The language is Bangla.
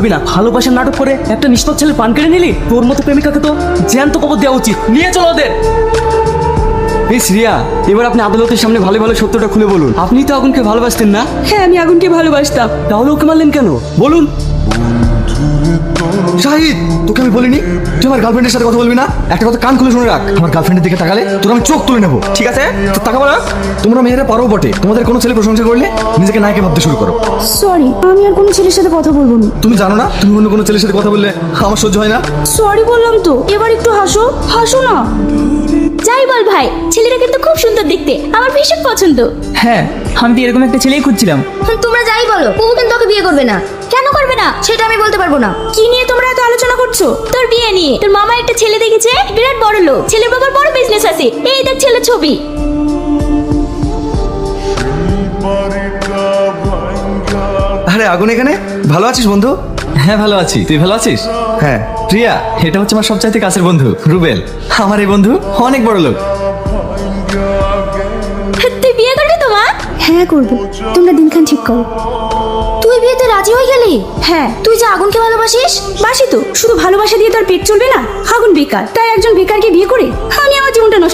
করবি না। ভালোবাসার নাটক করে একটা নিষ্পাপ ছেলে পান কেড়ে নিলি। তোর মতো প্রেমিকাকে তো জ্যান্ত কবর দেওয়া উচিত। নিয়ে চলো ওদের। মিস রিয়া, এবার আপনি আদালতের সামনে ভালো ভালো সত্যটা খুলে বলুন। আপনি তো আগুনকে ভালোবাসতেন না? হ্যাঁ, আমি আগুনকে ভালোবাসতাম। তাহলে ওকে মারলেন কেন বলুন? শাহিদ, তোকে আমি বলিনি তুই আমার গার্লফ্রেন্ডের সাথে কথা বলবি না? একটা কথা কান খুলে শুনে রাখ, আমার গার্লফ্রেন্ডের দিকে তাকালে তোর আমি চোখ তুলে নেবো। ঠিক আছে? তো তাকাবো না? তোমরা মেয়েরা পারো বটে, তোমাদের কোনো ছেলে প্রশংসা করলে নিজেকে নায়কে ভাবতে শুরু করো। সরি, আমি আর কোনো ছেলের সাথে কথা বলবো না। তুমি জানো না তুমি অন্য কোনো ছেলের সাথে কথা বললে আমার সহ্য হয় না? সরি বললাম তো, এবার একটু হাসো, হাসো না। যাই বল ভাই, ছেলেটা কিন্তু খুব সুন্দর দেখতে, আমার ভীষণ পছন্দ। হ্যাঁ, আমি তো এরকম একটা ছেলেই খুঁজছিলাম। তোমরা যাই বলো, ও কিন্তু তোকে বিয়ে করবে না। কেন করবে না সেটা আমি বলতে পারবো না। কি নিয়ে তোমরা এত আলোচনা করছো? তোর বিয়ে নিয়ে। তোর মামা একটা ছেলে দেখেছে, বিরাট বড় লোক, ছেলের বাবার বড় বিজনেস আছে। এই দেখ ছেলের ছবি। আরে আগুন এখানে? ভালো আছিস বন্ধু? হ্যাঁ ভালো আছি, তুই ভালো আছিস? হ্যাঁ। প্রিয়া, এটা হচ্ছে আমার সবচাইতে কাছের বন্ধু রুবেল। আমার এই বন্ধু অনেক বড় লোক। তুই বিয়ে করবি তো মা? হ্যাঁ করবো, তোমরা দিনখান ঠিক করো। তুই বিয়েতে রাজি হয়ে গেলি? হ্যাঁ। তুই যে আগুনকে ভালোবাসিস। বাসি তো, শুধু ভালোবাসা দিয়ে তো আর পেট চলবে না। আগুন বেকার, তাই একজন বেকারকে বিয়ে করে আমি আমার জীবনটা নষ্ট